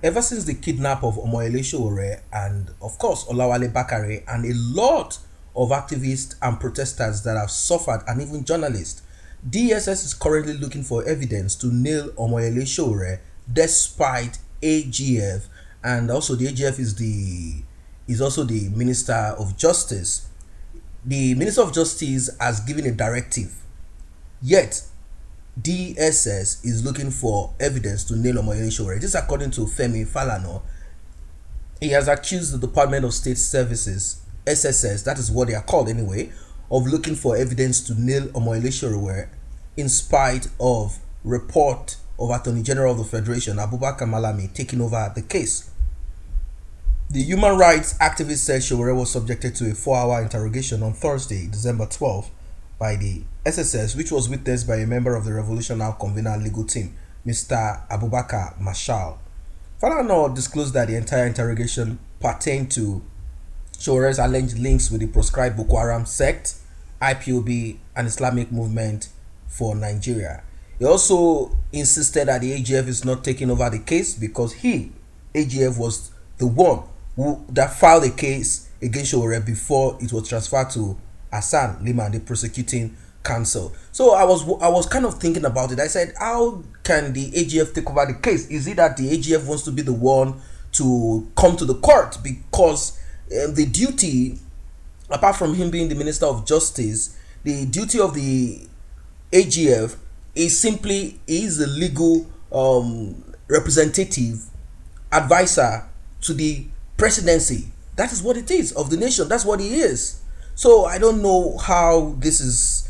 Ever since the kidnap of Omoyele Sowore and of course Olawale Bakare and a lot of activists and protesters that have suffered and even journalists, DSS is currently looking for evidence to nail Omoyele Sowore despite AGF, and also the AGF is also the Minister of Justice. The Minister of Justice has given a directive, yet DSS is looking for evidence to nail Omoyele Sowore. This according to Femi Falana. He has accused the Department of State Services, SSS, that is what they are called anyway, of looking for evidence to nail Omoyele Sowore in spite of report of Attorney General of the Federation, Abubakar Malami, taking over the case. The human rights activist said Sowore was subjected to a 4-hour interrogation on Thursday, December 12th, by the SSS, which was witnessed by a member of the Revolution Now convener legal team, Mr. Abubakar Mashal. Falana disclosed that the entire interrogation pertained to Sowore's alleged links with the proscribed Boko Haram sect, IPOB, and Islamic movement for Nigeria. He also insisted that the AGF is not taking over the case because AGF, was the one that filed a case against Sowore before it was transferred to Hassan Liman, the prosecuting counsel. So I was kind of thinking about it. I said, how can the AGF take over the case? Is it that the AGF wants to be the one to come to the court because the duty, apart from him being the Minister of Justice, the duty of the AGF is simply is the legal representative advisor to the presidency. That is what it is of the nation. That's what he is. So I don't know how this is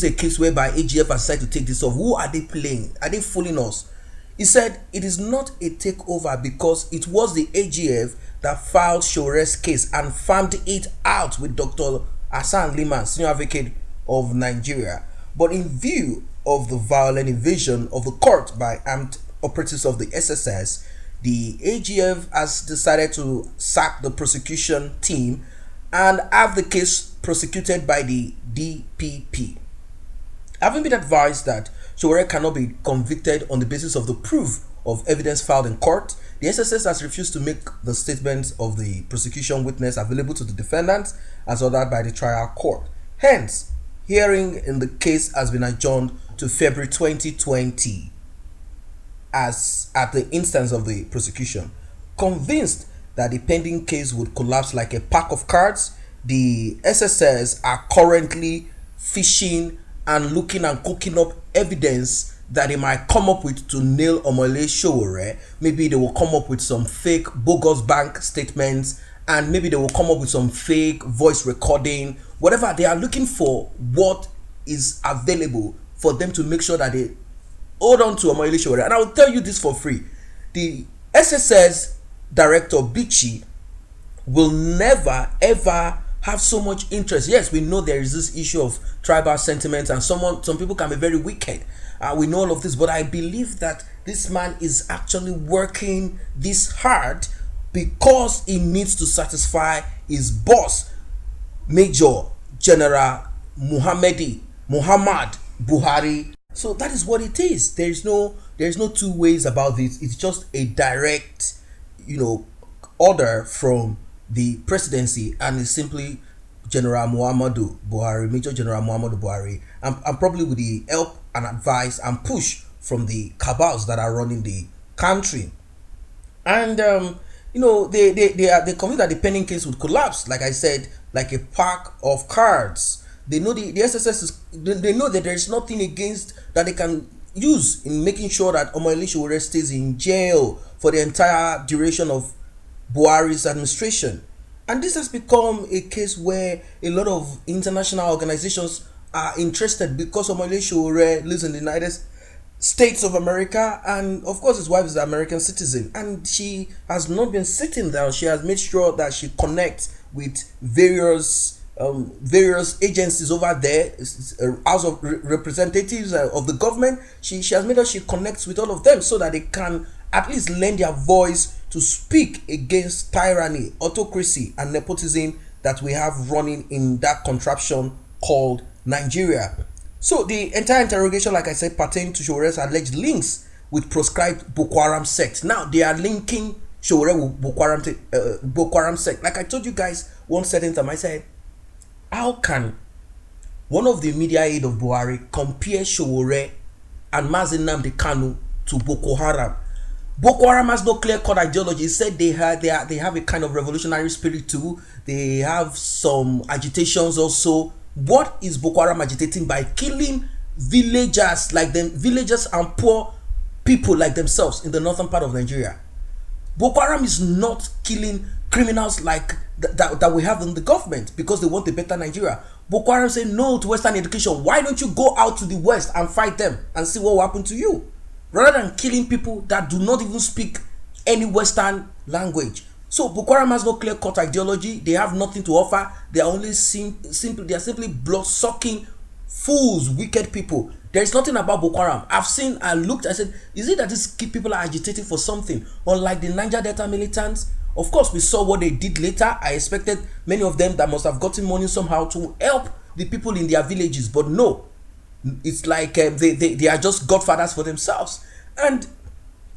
a case whereby AGF has decided to take this off. Who are they playing? Are they fooling us? He said it is not a takeover because it was the AGF that filed Sowore's case and farmed it out with Dr. Hassan Liman, senior advocate of Nigeria. But in view of the violent invasion of the court by armed operatives of the SSS, the AGF has decided to sack the prosecution team and have the case prosecuted by the DPP. Having been advised that Sowore cannot be convicted on the basis of the proof of evidence filed in court, the SSS has refused to make the statements of the prosecution witness available to the defendants as ordered by the trial court. Hence, hearing in the case has been adjourned to February 2020 as at the instance of the prosecution. Convinced that the pending case would collapse like a pack of cards, the SSS are currently fishing and looking and cooking up evidence that they might come up with to nail Omoyele Sowore. Maybe they will come up with some fake bogus bank statements, and maybe they will come up with some fake voice recording. Whatever, they are looking for what is available for them to make sure that they hold on to Omoyele Sowore. And I will tell you this for free. The SSS director, Bichi, will never ever have so much interest. Yes, we know there is this issue of tribal sentiments and some people can be very wicked. We know all of this, but I believe that this man is actually working this hard because he needs to satisfy his boss, Major General Muhammad Buhari. So that is what it is. There is no two ways about this. It's just a direct, order from the presidency, and it's simply General Muhammadu Buhari, Major General Muhammadu Buhari, and probably with the help and advice and push from the cabals that are running the country. And they convinced that the pending case would collapse, like I said, like a pack of cards. They know the SSS they know that there is nothing against that they can use in making sure that Omoyele Sowore stays in jail for the entire duration of Buhari's administration. And this has become a case where a lot of international organizations are interested because Omoyele Sowore lives in the United States of America, and of course his wife is an American citizen, and she has not been sitting down. She has made sure that she connects with various agencies over there, House of Representatives of the government. She has made sure she connects with all of them so that they can at least lend their voice to speak against tyranny, autocracy, and nepotism that we have running in that contraption called Nigeria. So the entire interrogation, like I said, pertained to Sowore's alleged links with proscribed Boko Haram sect. Now they are linking Sowore with Boko Haram sect. Like I told you guys one certain time, I said, how can one of the media aid of Buhari compare Sowore and Mazi Nnamdi Kanu to Boko Haram? Boko Haram has no clear-cut ideology. He said they have a kind of revolutionary spirit too. They have some agitations also. What is Boko Haram agitating by? Killing villagers like them, villagers and poor people like themselves in the northern part of Nigeria. Boko Haram is not killing criminals like that we have in the government because they want a better Nigeria. Boko Haram say no to Western education. Why don't you go out to the West and fight them and see what will happen to you? Rather than killing people that do not even speak any Western language. So Boko Haram has no clear-cut ideology. They have nothing to offer. They are only simply blood-sucking fools, wicked people. There is nothing about Boko Haram. I've seen, I looked, I said, is it that these people are agitating for something? Unlike the Niger Delta militants, of course, we saw what they did later. I expected many of them that must have gotten money somehow to help the people in their villages, but no. It's like they are just godfathers for themselves. And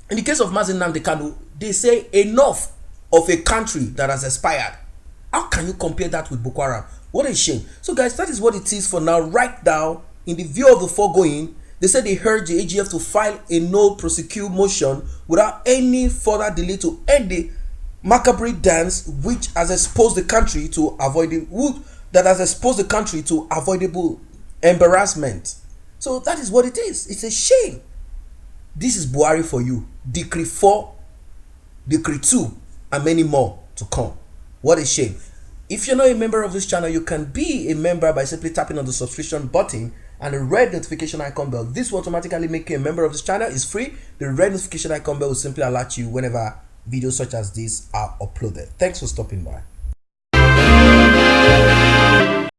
in the case of Mazi Nnamdi Kanu, they say enough of a country that has expired. How can you compare that with Boko Haram? What a shame. So guys, that is what it is for now. Right now, in the view of the foregoing, they said they urged the AGF to file a no prosecute motion without any further delay to end the macabre dance which has exposed the country to avoidable embarrassment. So that is what it is. It's a shame. This is Buhari for you. Decree 4, Decree 2, and many more to come. What a shame. If you're not a member of this channel, you can be a member by simply tapping on the subscription button and the red notification icon bell. This will automatically make you a member of this channel. It's free. The red notification icon bell will simply alert you whenever videos such as this are uploaded. Thanks for stopping by.